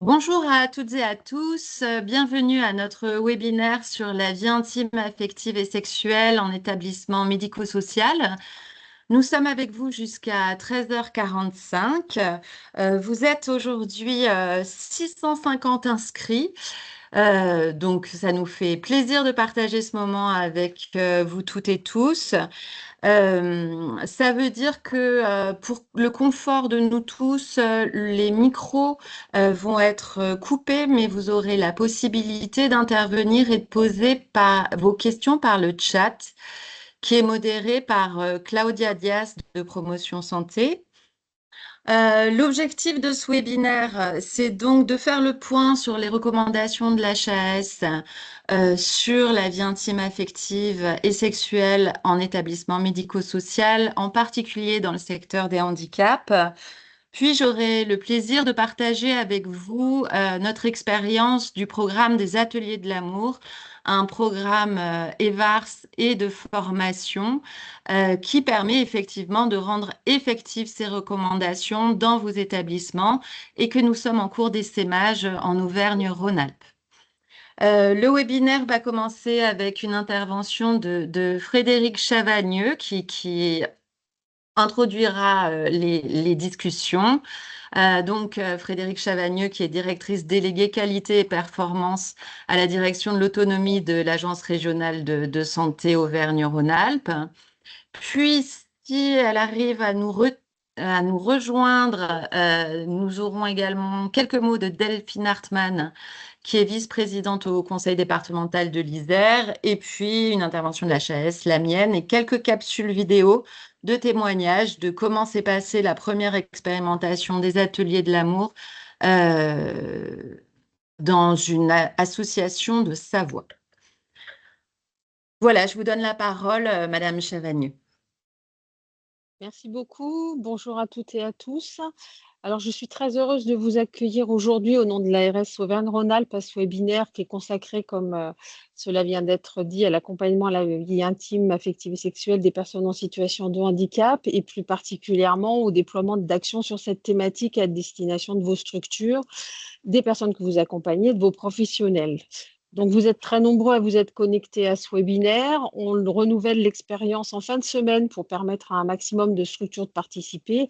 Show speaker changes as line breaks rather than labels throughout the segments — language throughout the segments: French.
Bonjour à toutes et à tous, bienvenue à notre webinaire sur la vie intime, affective et sexuelle en établissement médico-social. Nous sommes avec vous jusqu'à 13h45. Vous êtes aujourd'hui 650 inscrits, donc ça nous fait plaisir de partager ce moment avec vous toutes et tous. Ça veut dire que pour le confort de nous tous, les micros vont être coupés, mais vous aurez la possibilité d'intervenir et de poser vos questions par le chat, qui est modéré par Claudia Diaz de Promotion Santé. L'objectif de ce webinaire, c'est donc de faire le point sur les recommandations de l'HAS sur la vie intime, affective et sexuelle en établissement médico-social, en particulier dans le secteur des handicaps. Puis j'aurai le plaisir de partager avec vous notre expérience du programme des Ateliers de l'amour, un programme EVARS et de formation qui permet effectivement de rendre effectives ces recommandations dans vos établissements et que nous sommes en cours d'essaimage en Auvergne-Rhône-Alpes. Le webinaire va commencer avec une intervention de Frédéric Chavagneux qui introduira les discussions. Frédéric Chavagneux, qui est directrice déléguée qualité et performance à la direction de l'autonomie de l'Agence régionale de santé Auvergne-Rhône-Alpes. Puis, si elle arrive à nous rejoindre, nous aurons également quelques mots de Delphine Hartmann, qui est vice-présidente au conseil départemental de l'Isère, et puis une intervention de la l'HAS, la mienne, et quelques capsules vidéo de témoignages de comment s'est passée la première expérimentation des ateliers de l'amour dans une association de Savoie. Voilà, je vous donne la parole, Madame Chavagneux.
Merci beaucoup. Bonjour à toutes et à tous. Alors, je suis très heureuse de vous accueillir aujourd'hui au nom de l'ARS Auvergne-Rhône-Alpes à ce webinaire qui est consacré, comme cela vient d'être dit, à l'accompagnement à la vie intime, affective et sexuelle des personnes en situation de handicap et plus particulièrement au déploiement d'actions sur cette thématique à destination de vos structures, des personnes que vous accompagnez, de vos professionnels. Donc, vous êtes très nombreux à vous être connectés à ce webinaire. On renouvelle l'expérience en fin de semaine pour permettre à un maximum de structures de participer.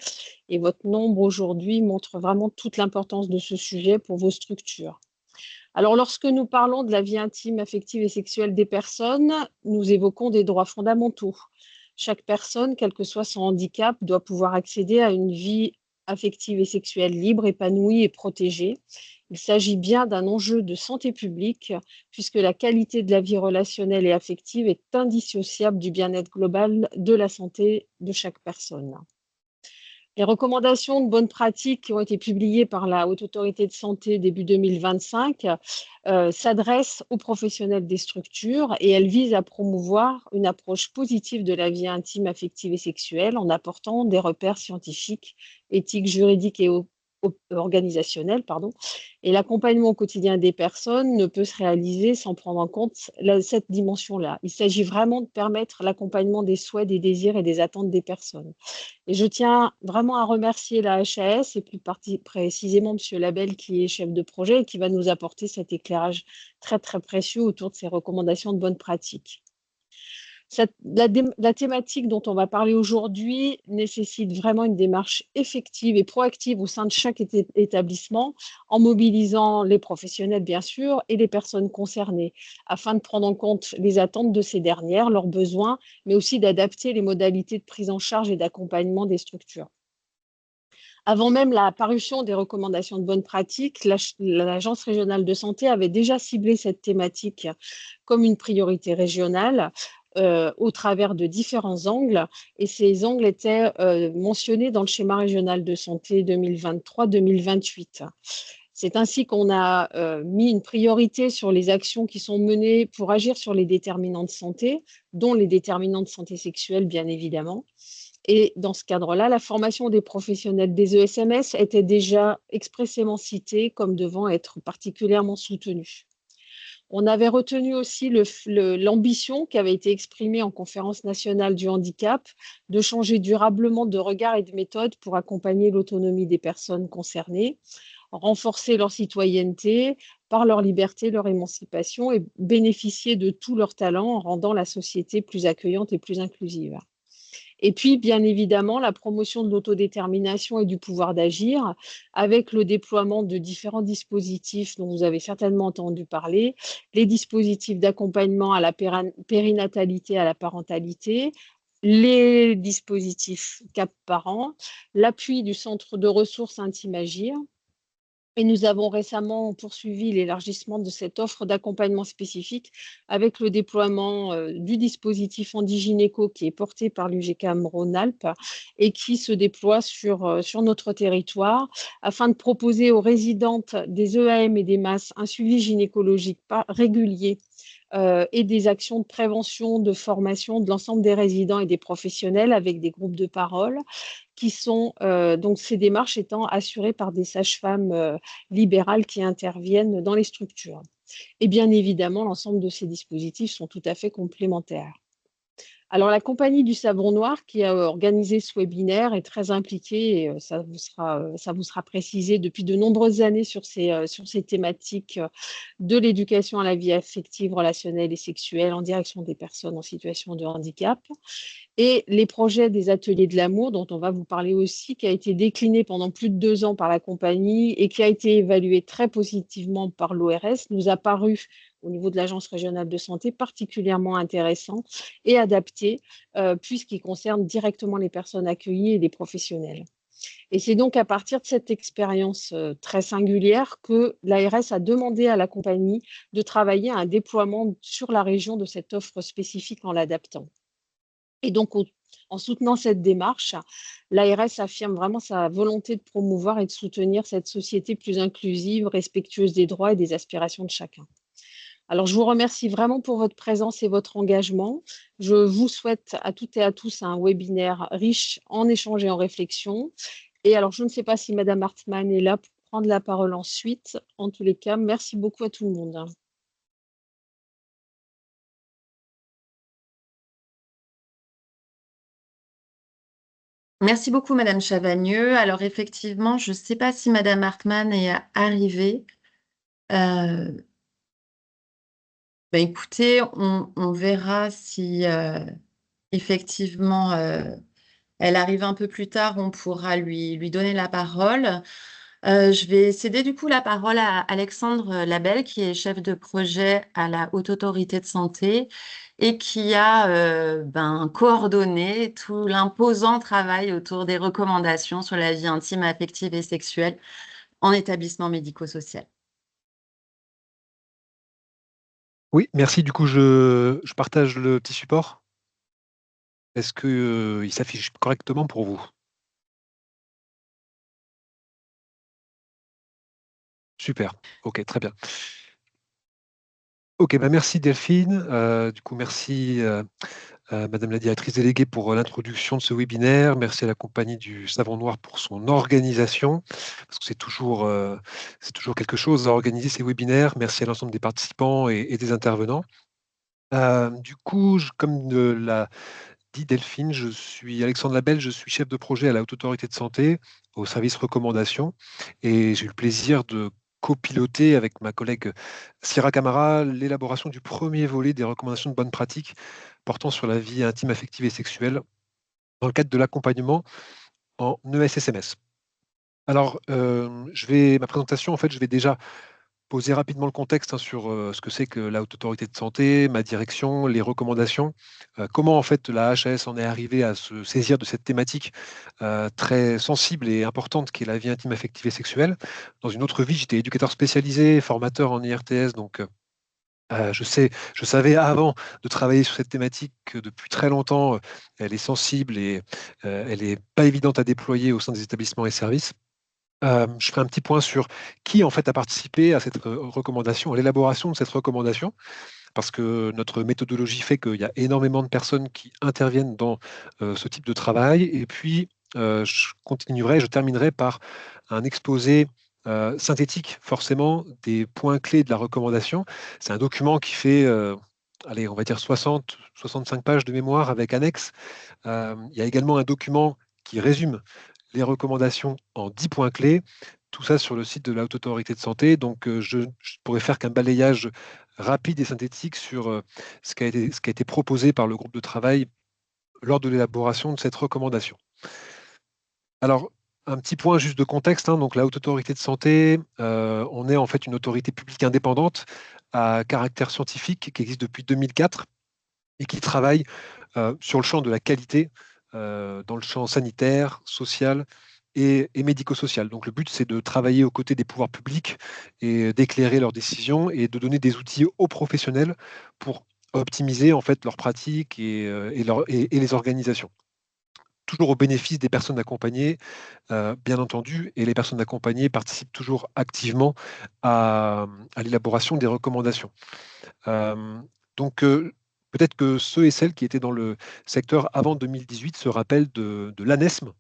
Et votre nombre aujourd'hui montre vraiment toute l'importance de ce sujet pour vos structures. Alors, lorsque nous parlons de la vie intime, affective et sexuelle des personnes, nous évoquons des droits fondamentaux. Chaque personne, quel que soit son handicap, doit pouvoir accéder à une vie affective et sexuelle libre, épanouie et protégée. Il s'agit bien d'un enjeu de santé publique, puisque la qualité de la vie relationnelle et affective est indissociable du bien-être global de la santé de chaque personne. Les recommandations de bonnes pratiques qui ont été publiées par la Haute Autorité de Santé début 2025 s'adressent aux professionnels des structures et elles visent à promouvoir une approche positive de la vie intime, affective et sexuelle en apportant des repères scientifiques, éthiques, juridiques et organisationnels. Et l'accompagnement au quotidien des personnes ne peut se réaliser sans prendre en compte cette dimension-là. Il s'agit vraiment de permettre l'accompagnement des souhaits, des désirs et des attentes des personnes. Et je tiens vraiment à remercier la HAS et plus précisément M. Labelle qui est chef de projet et qui va nous apporter cet éclairage très, très précieux autour de ces recommandations de bonnes pratiques. La thématique dont on va parler aujourd'hui nécessite vraiment une démarche effective et proactive au sein de chaque établissement, en mobilisant les professionnels, bien sûr, et les personnes concernées, afin de prendre en compte les attentes de ces dernières, leurs besoins, mais aussi d'adapter les modalités de prise en charge et d'accompagnement des structures. Avant même la parution des recommandations de bonnes pratiques, l'Agence régionale de santé avait déjà ciblé cette thématique comme une priorité régionale au travers de différents angles. Et ces angles étaient mentionnés dans le schéma régional de santé 2023-2028. C'est ainsi qu'on a mis une priorité sur les actions qui sont menées pour agir sur les déterminants de santé, dont les déterminants de santé sexuelle, bien évidemment. Et dans ce cadre-là, la formation des professionnels des ESMS était déjà expressément citée comme devant être particulièrement soutenue. On avait retenu aussi l'ambition qui avait été exprimée en conférence nationale du handicap de changer durablement de regard et de méthode pour accompagner l'autonomie des personnes concernées renforcer leur citoyenneté par leur liberté, leur émancipation et bénéficier de tous leurs talents en rendant la société plus accueillante et plus inclusive. Et puis, bien évidemment, la promotion de l'autodétermination et du pouvoir d'agir avec le déploiement de différents dispositifs dont vous avez certainement entendu parler, les dispositifs d'accompagnement à la périnatalité, à la parentalité, les dispositifs CAP Parents, l'appui du centre de ressources Intime Agir, et nous avons récemment poursuivi l'élargissement de cette offre d'accompagnement spécifique avec le déploiement du dispositif Handigynéco qui est porté par l'UGCAM Rhône-Alpes et qui se déploie sur notre territoire afin de proposer aux résidentes des EAM et des MAS un suivi gynécologique régulier et des actions de prévention, de formation de l'ensemble des résidents et des professionnels avec des groupes de parole qui sont donc ces démarches étant assurées par des sages-femmes libérales qui interviennent dans les structures. Et bien évidemment, l'ensemble de ces dispositifs sont tout à fait complémentaires. Alors, la compagnie du Savon Noir qui a organisé ce webinaire est très impliquée, et ça vous sera précisé depuis de nombreuses années sur ces thématiques de l'éducation à la vie affective, relationnelle et sexuelle en direction des personnes en situation de handicap. Et les projets des ateliers de l'amour, dont on va vous parler aussi, qui a été décliné pendant plus de 2 ans par la compagnie et qui a été évalué très positivement par l'ORS, nous a paru au niveau de l'Agence régionale de santé particulièrement intéressant et adapté, puisqu'il concerne directement les personnes accueillies et les professionnels. Et c'est donc à partir de cette expérience très singulière que l'ARS a demandé à la compagnie de travailler à un déploiement sur la région de cette offre spécifique en l'adaptant. Et donc, en soutenant cette démarche, l'ARS affirme vraiment sa volonté de promouvoir et de soutenir cette société plus inclusive, respectueuse des droits et des aspirations de chacun. Alors, je vous remercie vraiment pour votre présence et votre engagement. Je vous souhaite à toutes et à tous un webinaire riche en échanges et en réflexions. Et alors, je ne sais pas si Madame Hartmann est là pour prendre la parole ensuite. En tous les cas, merci beaucoup à tout le monde.
Merci beaucoup, Madame Chavagneux. Alors, effectivement, je ne sais pas si Madame Hartmann est arrivée. Euh, Écoutez, on verra si effectivement elle arrive un peu plus tard, on pourra lui donner la parole. Je vais céder du coup la parole à Alexandre Labelle, qui est chef de projet à la Haute Autorité de Santé et qui a coordonné tout l'imposant travail autour des recommandations sur la vie intime, affective et sexuelle en établissement médico-social.
Oui, merci. Du coup, je partage le petit support. Est-ce que, il s'affiche correctement pour vous? Super. OK, très bien. OK, bah, merci Delphine. Du coup, merci, madame la directrice déléguée pour l'introduction de ce webinaire. Merci à la compagnie du Savon Noir pour son organisation, parce que c'est toujours quelque chose à organiser ces webinaires. Merci à l'ensemble des participants et des intervenants. Du coup, comme l'a dit Delphine, je suis Alexandre Labelle, je suis chef de projet à la Haute Autorité de Santé, au service recommandation, et j'ai eu le plaisir de copiloter avec ma collègue Sierra Camara l'élaboration du premier volet des recommandations de bonne pratique portant sur la vie intime, affective et sexuelle dans le cadre de l'accompagnement en ESSMS. Alors, ma présentation, en fait, je vais déjà poser rapidement le contexte sur ce que c'est que la Haute Autorité de Santé, ma direction, les recommandations, comment en fait la HAS en est arrivée à se saisir de cette thématique très sensible et importante qui est la vie intime, affective et sexuelle. Dans une autre vie, j'étais éducateur spécialisé, formateur en IRTS, donc je savais avant de travailler sur cette thématique que depuis très longtemps, elle est sensible et elle n'est pas évidente à déployer au sein des établissements et services. Je ferai un petit point sur qui en fait a participé à cette recommandation, à l'élaboration de cette recommandation, parce que notre méthodologie fait qu'il y a énormément de personnes qui interviennent dans ce type de travail. Et puis, je terminerai par un exposé synthétique, forcément, des points clés de la recommandation. C'est un document qui fait, allez, on va dire 65 pages de mémoire avec annexe. Il y a également un document qui résume les recommandations en 10 points clés. tout ça sur le site de la Haute Autorité de Santé. Donc, je pourrais faire qu'un balayage rapide et synthétique sur ce qui a été proposé par le groupe de travail lors de l'élaboration de cette recommandation. Alors, un petit point juste de contexte, hein. Donc, la Haute Autorité de Santé, on est en fait une autorité publique indépendante à caractère scientifique qui existe depuis 2004 et qui travaille sur le champ de la qualité, dans le champ sanitaire, social et médico-social. Donc, le but, c'est de travailler aux côtés des pouvoirs publics et d'éclairer leurs décisions et de donner des outils aux professionnels pour optimiser en fait leurs pratiques et les organisations. Toujours au bénéfice des personnes accompagnées, bien entendu, et les personnes accompagnées participent toujours activement à l'élaboration des recommandations. Euh, donc, peut-être que ceux et celles qui étaient dans le secteur avant 2018 se rappellent de l'ANESM,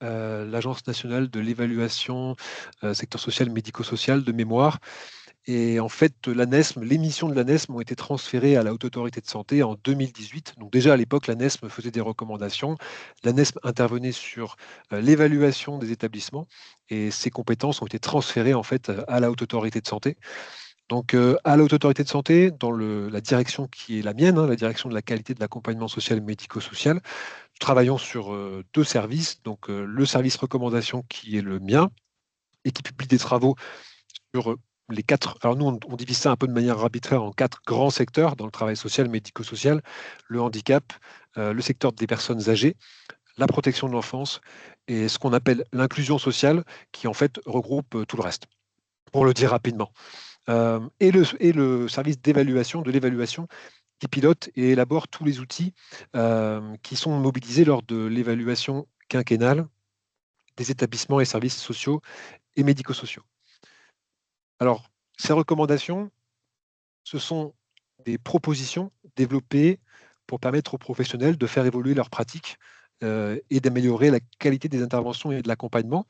l'Agence nationale de l'évaluation secteur social médico-social de mémoire. Et en fait, l'ANESM, les missions de l'ANESM ont été transférées à la Haute Autorité de Santé en 2018. Donc déjà à l'époque, l'ANESM faisait des recommandations. L'ANESM intervenait sur l'évaluation des établissements et ses compétences ont été transférées en fait à la Haute Autorité de Santé. Donc à la Haute Autorité de Santé, dans la direction qui est la mienne, hein, la direction de la qualité de l'accompagnement social et médico-social, nous travaillons sur deux services. Donc le service recommandation qui est le mien et qui publie des travaux sur les quatre. Alors nous, on divise ça un peu de manière arbitraire en quatre grands secteurs dans le travail social, médico-social: le handicap, le secteur des personnes âgées, la protection de l'enfance et ce qu'on appelle l'inclusion sociale, qui en fait regroupe tout le reste, pour le dire rapidement. Et le service d'évaluation, de l'évaluation, qui pilote et élabore tous les outils qui sont mobilisés lors de l'évaluation quinquennale des établissements et services sociaux et médico-sociaux. Alors, ces recommandations, ce sont des propositions développées pour permettre aux professionnels de faire évoluer leurs pratiques et d'améliorer la qualité des interventions et de l'accompagnement.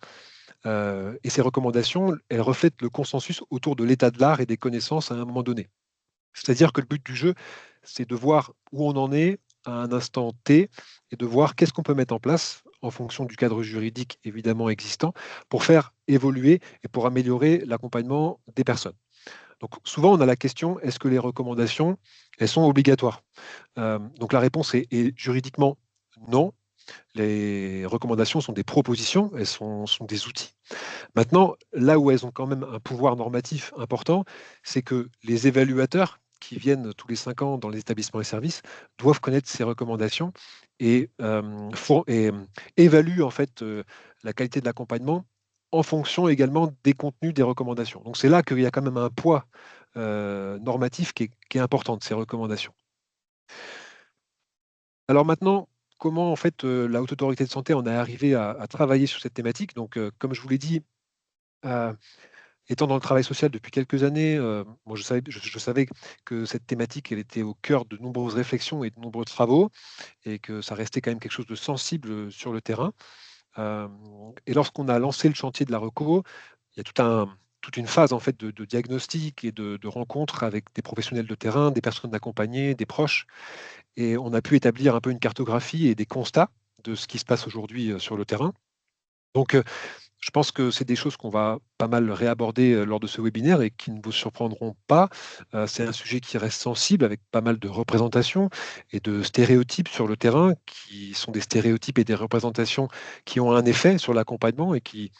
Et ces recommandations, elles reflètent le consensus autour de l'état de l'art et des connaissances à un moment donné. C'est-à-dire que le but du jeu, c'est de voir où on en est à un instant T et de voir qu'est-ce qu'on peut mettre en place en fonction du cadre juridique évidemment existant pour faire évoluer et pour améliorer l'accompagnement des personnes. Donc souvent, on a la question, est-ce que les recommandations, elles sont obligatoires? Donc la réponse est juridiquement non. Les recommandations sont des propositions, elles sont des outils. Maintenant, là où elles ont quand même un pouvoir normatif important, c'est que les évaluateurs qui viennent tous les 5 ans dans les établissements et services doivent connaître ces recommandations et, évaluent en fait la qualité de l'accompagnement en fonction également des contenus des recommandations. Donc c'est là qu'il y a quand même un poids normatif qui est important de ces recommandations. Alors maintenant, comment en fait la Haute Autorité de Santé en est arrivée à travailler sur cette thématique? Donc, comme je vous l'ai dit, euh, étant dans le travail social depuis quelques années, moi je savais que cette thématique, elle était au cœur de nombreuses réflexions et de nombreux travaux, et que ça restait quand même quelque chose de sensible sur le terrain. Euh, et lorsqu'on a lancé le chantier de la reco, il y a toute une phase en fait de diagnostic et de rencontres avec des professionnels de terrain, des personnes accompagnées, des proches, et on a pu établir un peu une cartographie et des constats de ce qui se passe aujourd'hui sur le terrain. Donc, je pense que c'est des choses qu'on va pas mal réaborder lors de ce webinaire et qui ne vous surprendront pas. C'est un sujet qui reste sensible avec pas mal de représentations et de stéréotypes sur le terrain, qui sont des stéréotypes et des représentations qui ont un effet sur l'accompagnement et qui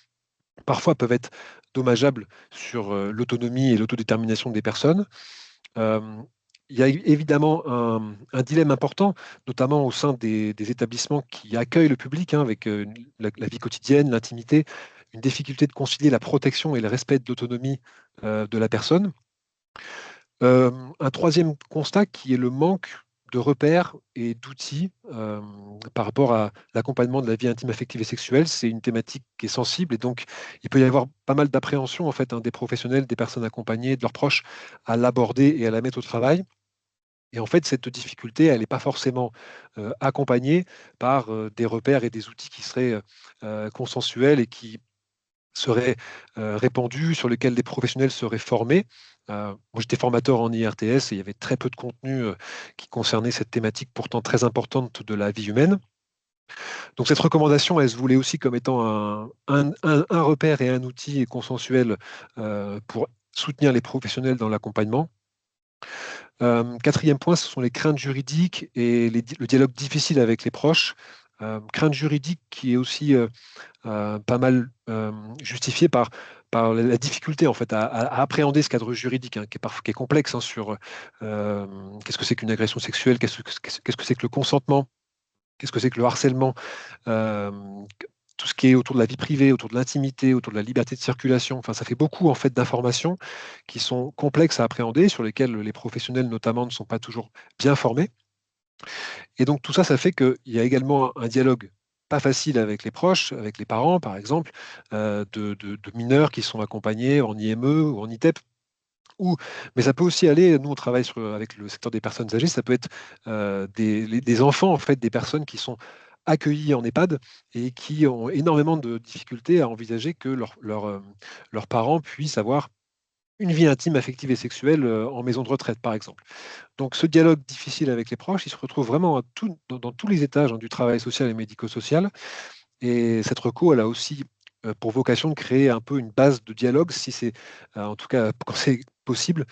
parfois peuvent être dommageables sur l'autonomie et l'autodétermination des personnes. Euh, il y a évidemment un dilemme important, notamment au sein des établissements qui accueillent le public, hein, avec la vie quotidienne, l'intimité, une difficulté de concilier la protection et le respect de l'autonomie de la personne. Un troisième constat qui est le manque de repères et d'outils par rapport à l'accompagnement de la vie intime, affective et sexuelle. C'est une thématique qui est sensible et donc il peut y avoir pas mal d'appréhension en fait, hein, des professionnels, des personnes accompagnées, de leurs proches à l'aborder et à la mettre au travail. Et en fait, cette difficulté, elle n'est pas forcément accompagnée par des repères et des outils qui seraient consensuels et qui seraient répandus, sur lesquels des professionnels seraient formés. Moi, j'étais formateur en IRTS et il y avait très peu de contenu qui concernait cette thématique pourtant très importante de la vie humaine. Donc cette recommandation, elle se voulait aussi comme étant un repère et un outil consensuel pour soutenir les professionnels dans l'accompagnement. Quatrième point, ce sont les craintes juridiques et le dialogue difficile avec les proches. Crainte juridique qui est aussi pas mal justifiée par la difficulté en fait à appréhender ce cadre juridique hein, qui est complexe hein, sur qu'est-ce que c'est qu'une agression sexuelle, qu'est-ce que c'est que le consentement, qu'est-ce que c'est que le harcèlement, euh, tout ce qui est autour de la vie privée, autour de l'intimité, autour de la liberté de circulation. Enfin, ça fait beaucoup en fait d'informations qui sont complexes à appréhender, sur lesquelles les professionnels notamment ne sont pas toujours bien formés. Et donc tout ça, ça fait qu'il y a également un dialogue pas facile avec les proches, avec les parents par exemple, de mineurs qui sont accompagnés en IME ou en ITEP. Mais ça peut aussi aller, nous on travaille avec le secteur des personnes âgées, ça peut être des enfants, en fait, des personnes qui sont accueillies en EHPAD et qui ont énormément de difficultés à envisager que leurs parents puissent avoir une vie intime, affective et sexuelle en maison de retraite, par exemple. Donc ce dialogue difficile avec les proches, il se retrouve vraiment dans tous les étages hein, du travail social et médico-social. Et cette reco, elle a aussi pour vocation de créer un peu une base de dialogue, si c'est, en tout cas quand c'est possible,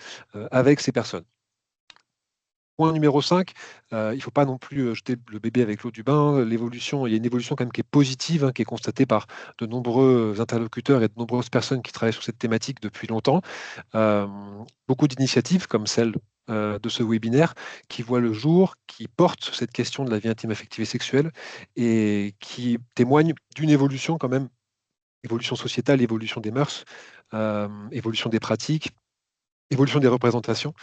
avec ces personnes. Point numéro 5, il ne faut pas non plus jeter le bébé avec l'eau du bain. L'évolution, il y a une évolution quand même qui est positive, hein, qui est constatée par de nombreux interlocuteurs et de nombreuses personnes qui travaillent sur cette thématique depuis longtemps. Euh, Beaucoup d'initiatives comme celle de ce webinaire qui voient le jour, qui portent sur cette question de la vie intime, affective et sexuelle et qui témoignent d'une évolution quand même, évolution sociétale, évolution des mœurs, évolution des pratiques, évolution des représentations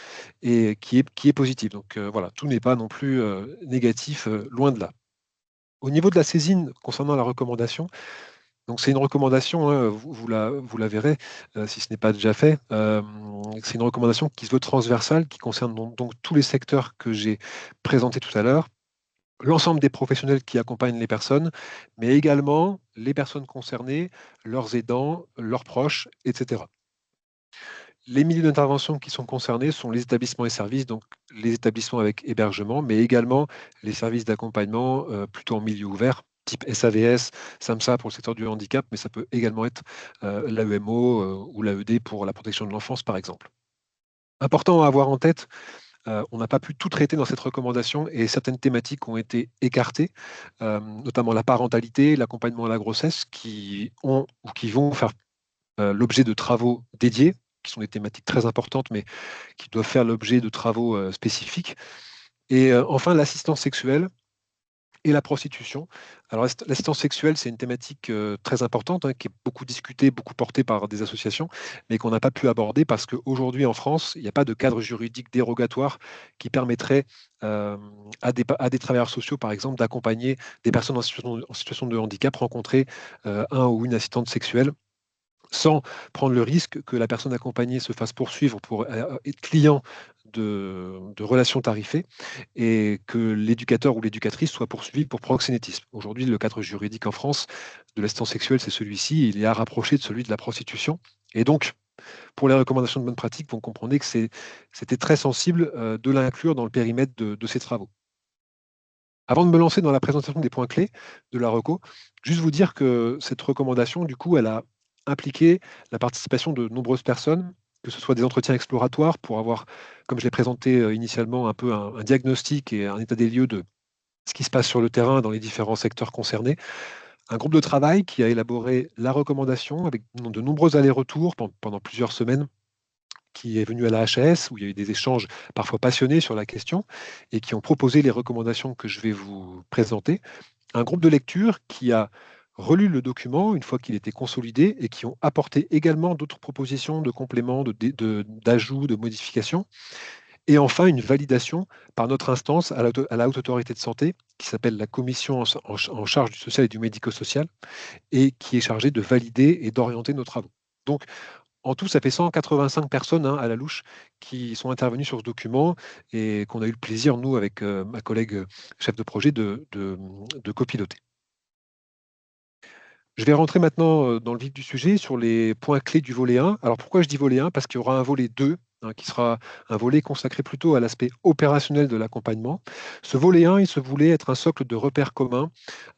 et qui est positive. Donc voilà, tout n'est pas non plus négatif, loin de là. Au niveau de la saisine concernant la recommandation, donc c'est une recommandation, hein, vous la verrez si ce n'est pas déjà fait. C'est une recommandation qui se veut transversale, qui concerne donc tous les secteurs que j'ai présentés tout à l'heure, l'ensemble des professionnels qui accompagnent les personnes, mais également les personnes concernées, leurs aidants, leurs proches, etc. Les milieux d'intervention qui sont concernés sont les établissements et services, donc les établissements avec hébergement, mais également les services d'accompagnement plutôt en milieu ouvert, type SAVS, SAMSA pour le secteur du handicap, mais ça peut également être l'AEMO ou l'AED pour la protection de l'enfance, par exemple. Important à avoir en tête, on n'a pas pu tout traiter dans cette recommandation et certaines thématiques ont été écartées, notamment la parentalité, l'accompagnement à la grossesse, qui ont ou qui vont faire l'objet de travaux dédiés, qui sont des thématiques très importantes, mais qui doivent faire l'objet de travaux spécifiques. Et enfin, l'assistance sexuelle et la prostitution. Alors, l'assistance sexuelle, c'est une thématique très importante, hein, qui est beaucoup discutée, beaucoup portée par des associations, mais qu'on n'a pas pu aborder parce qu'aujourd'hui, en France, il n'y a pas de cadre juridique dérogatoire qui permettrait à des travailleurs sociaux, par exemple, d'accompagner des personnes en situation de handicap rencontrer un ou une assistante sexuelle sans prendre le risque que la personne accompagnée se fasse poursuivre pour être client de relations tarifées et que l'éducateur ou l'éducatrice soit poursuivi pour proxénétisme. Aujourd'hui, le cadre juridique en France de l'assistance sexuelle, c'est celui-ci. Il est à rapprocher de celui de la prostitution. Et donc, pour les recommandations de bonne pratique, vous comprenez que c'était très sensible de l'inclure dans le périmètre de ces travaux. Avant de me lancer dans la présentation des points clés de la reco, juste vous dire que cette recommandation, du coup, elle a impliqué la participation de nombreuses personnes, que ce soit des entretiens exploratoires pour avoir, comme je l'ai présenté initialement, un peu un diagnostic et un état des lieux de ce qui se passe sur le terrain dans les différents secteurs concernés. Un groupe de travail qui a élaboré la recommandation avec de nombreux allers-retours pendant plusieurs semaines qui est venu à la HAS, où il y a eu des échanges parfois passionnés sur la question, et qui ont proposé les recommandations que je vais vous présenter. Un groupe de lecture qui a relu le document une fois qu'il était consolidé et qui ont apporté également d'autres propositions de compléments, d'ajouts, de modifications. Et enfin, une validation par notre instance à la Haute Autorité de Santé, qui s'appelle la Commission en charge du social et du médico-social, et qui est chargée de valider et d'orienter nos travaux. Donc, en tout, ça fait 185 personnes hein, à la louche qui sont intervenues sur ce document et qu'on a eu le plaisir, nous, avec ma collègue chef de projet, de copiloter. Je vais rentrer maintenant dans le vif du sujet sur les points clés du volet 1. Alors pourquoi je dis volet 1? Parce qu'il y aura un volet 2 hein, qui sera un volet consacré plutôt à l'aspect opérationnel de l'accompagnement. Ce volet 1, il se voulait être un socle de repères communs,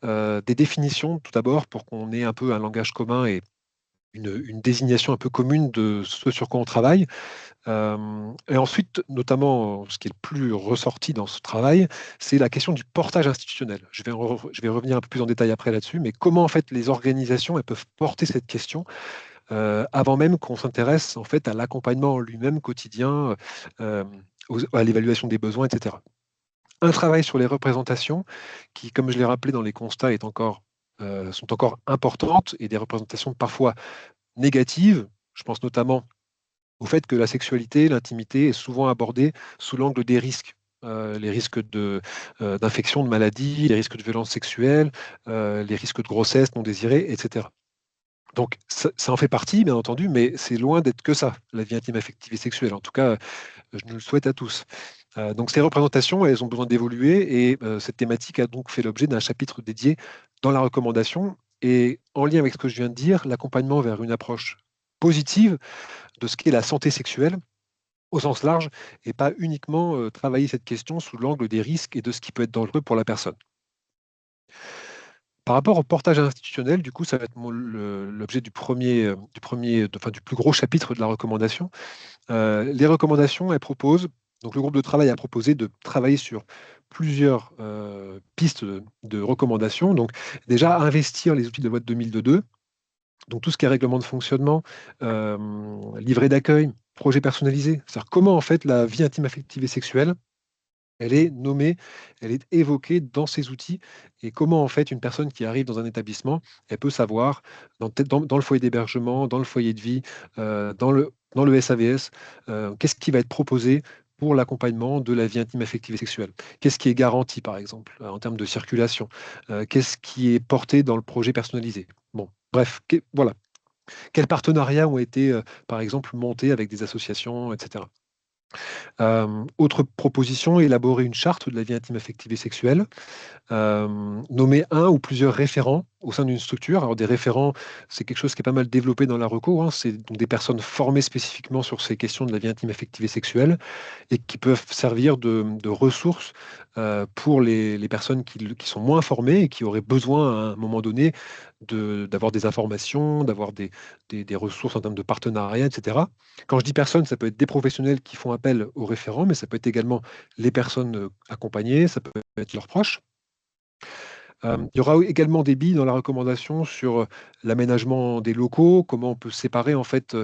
des définitions tout d'abord pour qu'on ait un peu un langage commun et une désignation un peu commune de ce sur quoi on travaille. Et ensuite, notamment, ce qui est le plus ressorti dans ce travail, c'est la question du portage institutionnel. Je vais revenir un peu plus en détail après là-dessus, mais comment en fait les organisations elles peuvent porter cette question avant même qu'on s'intéresse en fait à l'accompagnement en lui-même quotidien, à l'évaluation des besoins, etc. Un travail sur les représentations qui, comme je l'ai rappelé dans les constats, sont encore importantes et des représentations parfois négatives. Je pense notamment au fait que la sexualité, l'intimité est souvent abordée sous l'angle des risques. Les risques d'infection, de maladie, les risques de violence sexuelle, les risques de grossesse non désirée, etc. Donc ça en fait partie, bien entendu, mais c'est loin d'être que ça, la vie intime, affective et sexuelle. En tout cas, je nous le souhaite à tous. Donc ces représentations, elles ont besoin d'évoluer et cette thématique a donc fait l'objet d'un chapitre dédié dans la recommandation. Et en lien avec ce que je viens de dire, l'accompagnement vers une approche positive de ce qu'est la santé sexuelle au sens large et pas uniquement travailler cette question sous l'angle des risques et de ce qui peut être dangereux pour la personne. Par rapport au portage institutionnel, du coup, ça va être l'objet du plus gros chapitre de la recommandation. Les recommandations, elles proposent, donc le groupe de travail a proposé de travailler sur plusieurs pistes de recommandations. Donc déjà, investir les outils de la loi de 2002, donc tout ce qui est règlement de fonctionnement, livret d'accueil, projet personnalisé, c'est-à-dire comment en fait la vie intime, affective et sexuelle, elle est nommée, elle est évoquée dans ces outils et comment en fait une personne qui arrive dans un établissement, elle peut savoir dans le foyer d'hébergement, dans le foyer de vie, dans le SAVS, qu'est-ce qui va être proposé pour l'accompagnement de la vie intime, affective et sexuelle. Qu'est-ce qui est garanti, par exemple, en termes de circulation? Qu'est-ce qui est porté dans le projet personnalisé? Bon, bref, voilà. Quels partenariats ont été, par exemple, montés avec des associations, etc. Autre proposition, élaborer une charte de la vie intime, affective et sexuelle. Nommer un ou plusieurs référents au sein d'une structure. Alors des référents, c'est quelque chose qui est pas mal développé dans la reco, hein. C'est donc des personnes formées spécifiquement sur ces questions de la vie intime, affective et sexuelle et qui peuvent servir de ressources pour les personnes qui sont moins formées et qui auraient besoin à un moment donné d'avoir des informations, d'avoir des ressources en termes de partenariat, etc. Quand je dis personnes, ça peut être des professionnels qui font appel aux référents, mais ça peut être également les personnes accompagnées, ça peut être leurs proches. Il y aura également des billes dans la recommandation sur l'aménagement des locaux, comment on peut séparer en fait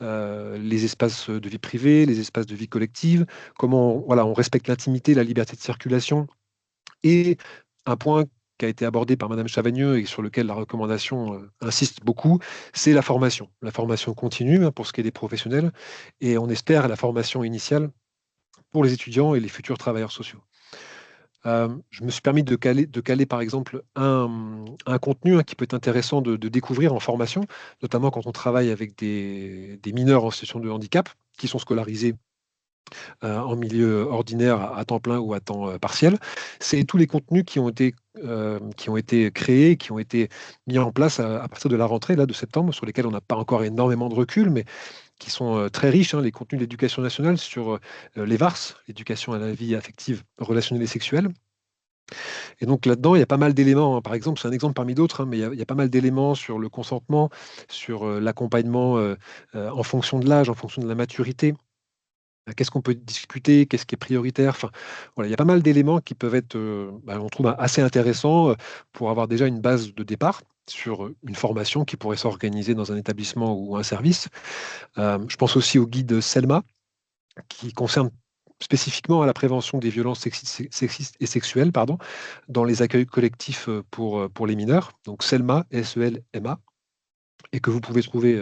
les espaces de vie privée, les espaces de vie collective, comment voilà, on respecte l'intimité, la liberté de circulation. Et un point qui a été abordé par Madame Chavagneux et sur lequel la recommandation insiste beaucoup, c'est la formation continue hein, pour ce qui est des professionnels, et on espère la formation initiale pour les étudiants et les futurs travailleurs sociaux. Je me suis permis de caler par exemple un contenu hein, qui peut être intéressant de découvrir en formation, notamment quand on travaille avec des mineurs en situation de handicap qui sont scolarisés en milieu ordinaire à temps plein ou à temps partiel. C'est tous les contenus qui ont été créés, qui ont été mis en place à partir de la rentrée là, de septembre, sur lesquels on n'a pas encore énormément de recul, mais qui sont très riches, hein, les contenus de l'éducation nationale sur les VARS, l'éducation à la vie affective, relationnelle et sexuelle. Et donc là-dedans, il y a pas mal d'éléments, hein. Par exemple, c'est un exemple parmi d'autres, hein, mais il y a pas mal d'éléments sur le consentement, sur l'accompagnement en fonction de l'âge, en fonction de la maturité. Qu'est-ce qu'on peut discuter, qu'est-ce qui est prioritaire. Enfin, voilà, il y a pas mal d'éléments qui peuvent être, on trouve assez intéressants pour avoir déjà une base de départ sur une formation qui pourrait s'organiser dans un établissement ou un service. Je pense aussi au guide Selma, qui concerne spécifiquement à la prévention des violences sexistes et sexuelles, pardon, dans les accueils collectifs pour les mineurs. Donc Selma, SELMA, et que vous pouvez trouver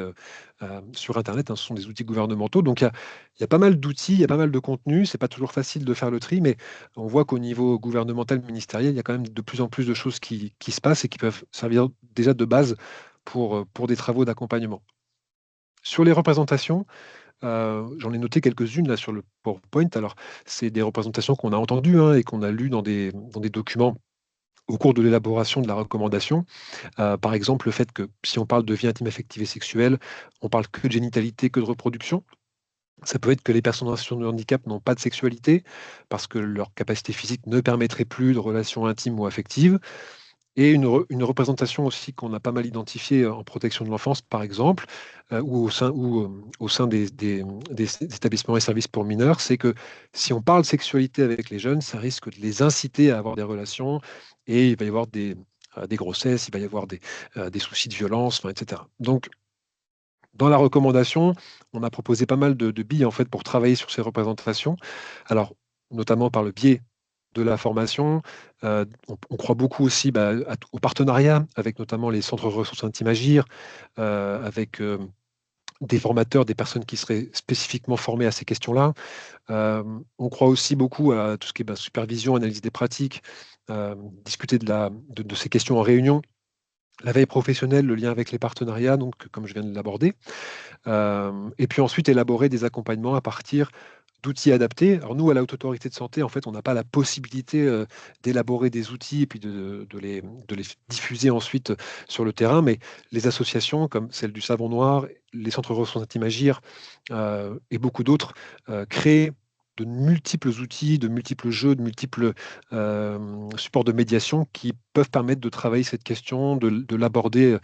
sur Internet, hein, ce sont des outils gouvernementaux. Donc il y a pas mal d'outils, il y a pas mal de contenus. C'est pas toujours facile de faire le tri, mais on voit qu'au niveau gouvernemental, ministériel, il y a quand même de plus en plus de choses qui se passent et qui peuvent servir déjà de base pour des travaux d'accompagnement. Sur les représentations, j'en ai noté quelques-unes là sur le PowerPoint. Alors, c'est des représentations qu'on a entendues hein, et qu'on a lues dans des documents au cours de l'élaboration de la recommandation. Par exemple, le fait que si on parle de vie intime, affective et sexuelle, on parle que de génitalité, que de reproduction. Ça peut être que les personnes en situation de handicap n'ont pas de sexualité parce que leur capacité physique ne permettrait plus de relations intimes ou affectives. Et une représentation aussi qu'on a pas mal identifiée en protection de l'enfance, par exemple, au sein des établissements et services pour mineurs, c'est que si on parle sexualité avec les jeunes, ça risque de les inciter à avoir des relations et il va y avoir des grossesses, il va y avoir des soucis de violence, enfin, etc. Donc, dans la recommandation, on a proposé pas mal de billes en fait, pour travailler sur ces représentations. Alors, notamment par le biais de la formation, on croit beaucoup aussi au partenariat avec notamment les centres ressources intimes Agir, avec des formateurs, des personnes qui seraient spécifiquement formées à ces questions-là. On croit aussi beaucoup à tout ce qui est supervision, analyse des pratiques, discuter de ces questions en réunion. La veille professionnelle, le lien avec les partenariats, donc comme je viens de l'aborder. Et puis ensuite, élaborer des accompagnements à partir d'outils adaptés. Alors nous, à la Haute Autorité de Santé, en fait, on n'a pas la possibilité d'élaborer des outils et puis de les diffuser ensuite sur le terrain, mais les associations comme celle du Savon Noir, les centres ressources intimes Agir et beaucoup d'autres créent de multiples outils, de multiples jeux, de multiples supports de médiation qui peuvent permettre de travailler cette question, de l'aborder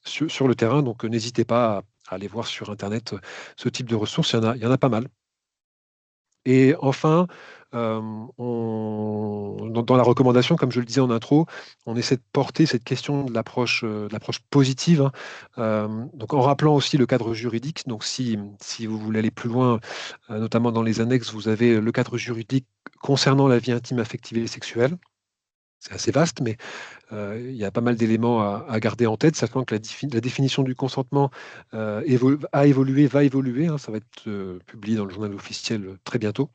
sur le terrain. Donc n'hésitez pas à aller voir sur Internet ce type de ressources, il y en a pas mal. Et enfin, dans la recommandation, comme je le disais en intro, on essaie de porter cette question de l'approche positive, hein. Donc en rappelant aussi le cadre juridique. Donc si vous voulez aller plus loin, notamment dans les annexes, vous avez le cadre juridique concernant la vie intime, affective et sexuelle. C'est assez vaste, mais il y a pas mal d'éléments à garder en tête, sachant que la définition du consentement a évolué, va évoluer, hein. Ça va être publié dans le journal officiel très bientôt.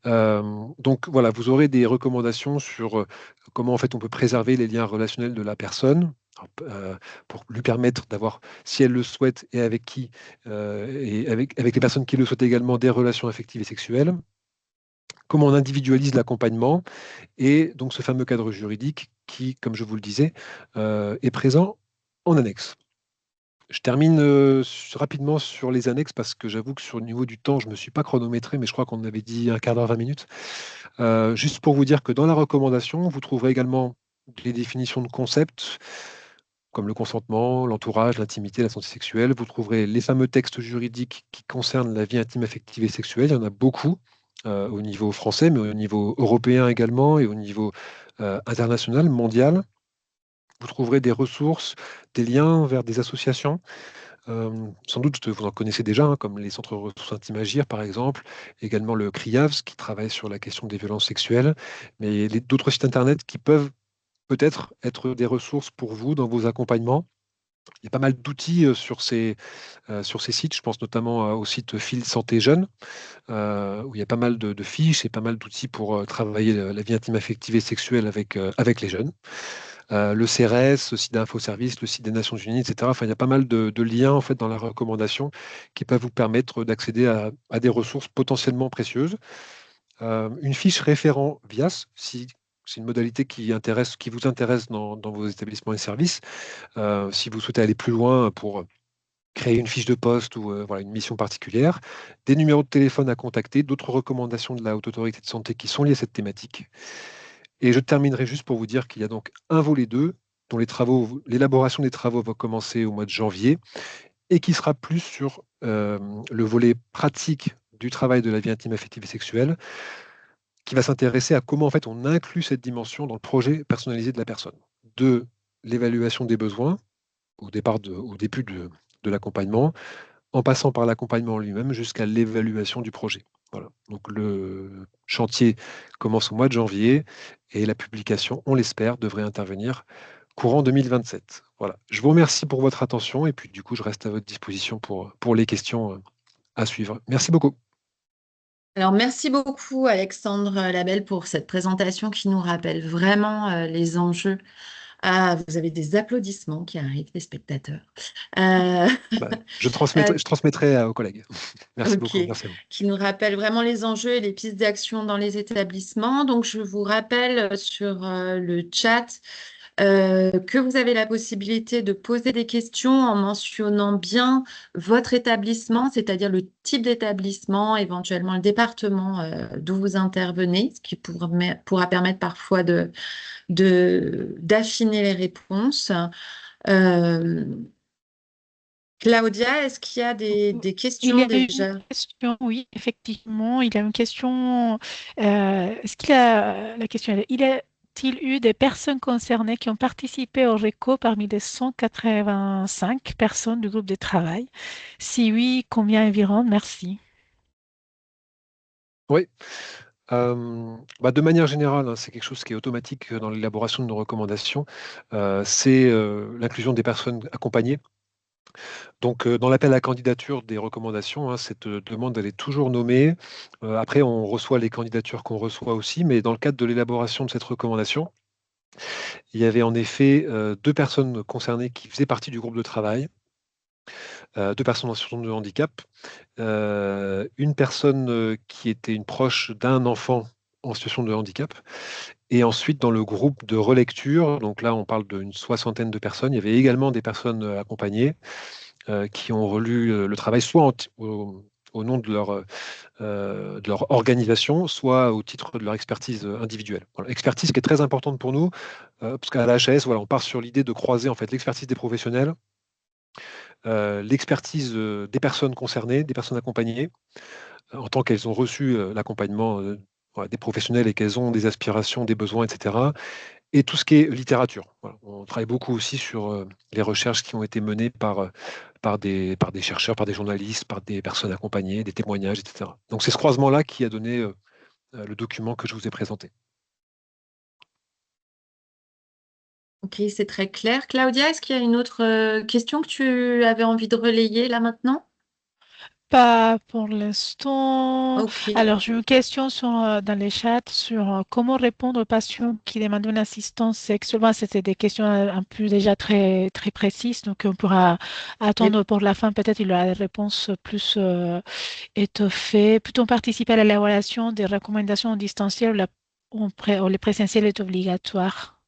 Donc voilà, vous aurez des recommandations sur comment en fait on peut préserver les liens relationnels de la personne. Alors, pour lui permettre d'avoir, si elle le souhaite et avec qui, et avec les personnes qui le souhaitent également, des relations affectives et sexuelles. Comment on individualise l'accompagnement et donc ce fameux cadre juridique qui, comme je vous le disais, est présent en annexe. Je termine rapidement sur les annexes parce que j'avoue que sur le niveau du temps, je ne me suis pas chronométré, mais je crois qu'on avait dit un quart d'heure, 20 minutes. Juste pour vous dire que dans la recommandation, vous trouverez également les définitions de concepts comme le consentement, l'entourage, l'intimité, la santé sexuelle. Vous trouverez les fameux textes juridiques qui concernent la vie intime, affective et sexuelle. Il y en a beaucoup au niveau français, mais au niveau européen également et au niveau international, mondial. Vous trouverez des ressources, des liens vers des associations. Sans doute, vous en connaissez déjà, hein, comme les centres ressources intimes Agir, par exemple, également le CRIAVS, qui travaille sur la question des violences sexuelles, mais d'autres sites Internet qui peuvent peut-être être des ressources pour vous dans vos accompagnements. Il y a pas mal d'outils sur ces sites. Je pense notamment au site Fil Santé Jeune, où il y a pas mal de fiches et pas mal d'outils pour travailler la vie intime, affective et sexuelle avec les jeunes. Le CRS, le site d'Infoservice, le site des Nations Unies, etc. Enfin, il y a pas mal de liens en fait, dans la recommandation qui peuvent vous permettre d'accéder à des ressources potentiellement précieuses. Une fiche référent VIAS, si c'est une modalité qui vous intéresse dans vos établissements et services. Si vous souhaitez aller plus loin pour créer une fiche de poste ou voilà, une mission particulière, des numéros de téléphone à contacter, d'autres recommandations de la Haute Autorité de Santé qui sont liées à cette thématique. Et je terminerai juste pour vous dire qu'il y a donc un volet 2 dont l'élaboration des travaux va commencer au mois de janvier et qui sera plus sur le volet pratique du travail de la vie intime, affective et sexuelle, qui va s'intéresser à comment en fait on inclut cette dimension dans le projet personnalisé de la personne, de l'évaluation des besoins au début de l'accompagnement, en passant par l'accompagnement lui-même jusqu'à l'évaluation du projet. Voilà. Donc le chantier commence au mois de janvier et la publication, on l'espère, devrait intervenir courant 2027. Voilà. Je vous remercie pour votre attention et puis du coup, je reste à votre disposition pour les questions à suivre. Merci beaucoup.
Alors, merci beaucoup, Alexandre Labelle, pour cette présentation qui nous rappelle vraiment les enjeux. Ah, vous avez des applaudissements qui arrivent, des spectateurs. Euh,
Bah, je
euh,
transmettrai aux collègues. Merci
ok,
beaucoup. Merci à vous.
qui nous rappelle vraiment les enjeux et les pistes d'action dans les établissements. Donc, je vous rappelle sur le chat que vous avez la possibilité de poser des questions en mentionnant bien votre établissement, c'est-à-dire le type d'établissement, éventuellement le département d'où vous intervenez, ce qui pourra permettre parfois d'affiner les réponses. Euh, Claudia, est-ce qu'il y a des
Il y
questions
a une
déjà?
question, oui, effectivement, il y a une question. La question, il y a-t-il eu des personnes concernées qui ont participé au RECO parmi les 185 personnes du groupe de travail? Si oui, combien environ? Merci.
Oui. De manière générale, hein, c'est quelque chose qui est automatique dans l'élaboration de nos recommandations. C'est l'inclusion des personnes accompagnées. Donc, dans l'appel à candidature des recommandations, hein, cette demande, elle est toujours nommée. Après, on reçoit les candidatures qu'on reçoit aussi, mais dans le cadre de l'élaboration de cette recommandation, il y avait en effet 2 personnes concernées qui faisaient partie du groupe de travail, 2 personnes en situation de handicap, une personne qui était une proche d'un enfant en situation de handicap. Et ensuite, dans le groupe de relecture, donc là, on parle d'une soixantaine de personnes, il y avait également des personnes accompagnées qui ont relu le travail soit au nom de leur organisation, soit au titre de leur expertise individuelle. Voilà, expertise qui est très importante pour nous, parce qu'à la HAS, voilà, on part sur l'idée de croiser en fait l'expertise des professionnels, l'expertise des personnes concernées, des personnes accompagnées, en tant qu'elles ont reçu l'accompagnement voilà, des professionnels et qu'elles ont des aspirations, des besoins, etc. Et tout ce qui est littérature. Voilà. On travaille beaucoup aussi sur les recherches qui ont été menées par des chercheurs, par des journalistes, par des personnes accompagnées, des témoignages, etc. Donc c'est ce croisement-là qui a donné le document que je vous ai présenté.
Ok, c'est très clair. Claudia, est-ce qu'il y a une autre question que tu avais envie de relayer là maintenant?
Pas pour l'instant.
Ok.
Alors, j'ai une question dans les chats sur comment répondre aux patients qui demandent une assistance sexuelle. Bon, c'était des questions un peu déjà très, très précises, donc on pourra
Et-
attendre pour la fin. Peut-être il y aura des réponses plus étoffées. Peut-on participer à l'élaboration des recommandations en distanciel ou le présentiel est obligatoire?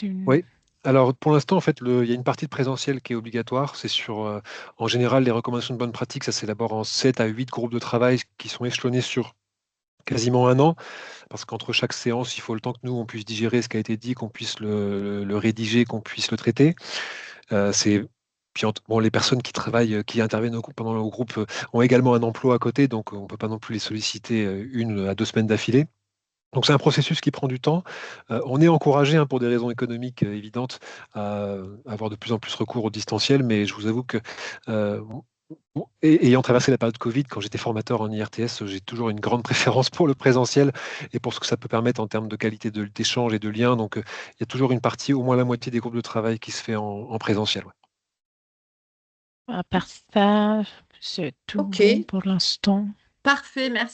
Une-
Oui. Alors pour l'instant, en fait, il y a une partie de présentiel qui est obligatoire. C'est sur, en général, les recommandations de bonne pratique, ça s'élabore en 7 à 8 groupes de travail qui sont échelonnés sur quasiment un an, parce qu'entre chaque séance, il faut le temps que nous, on puisse digérer ce qui a été dit, qu'on puisse le rédiger, qu'on puisse le traiter. C'est puis bon, les personnes qui travaillent, qui interviennent pendant le groupe ont également un emploi à côté, donc on ne peut pas non plus les solliciter 1 à 2 semaines d'affilée. Donc c'est un processus qui prend du temps. On est encouragé, hein, pour des raisons économiques évidentes, à avoir de plus en plus recours au distanciel, mais je vous avoue que euh, ayant traversé la période Covid, quand j'étais formateur en IRTS, j'ai toujours une grande préférence pour le présentiel et pour ce que ça peut permettre en termes de qualité d'échange et de lien. Donc il y a toujours une partie, au moins la moitié des groupes de travail qui se fait en présentiel. Ouais.
À part ça, c'est tout
Ok,
bon pour l'instant.
parfait, merci.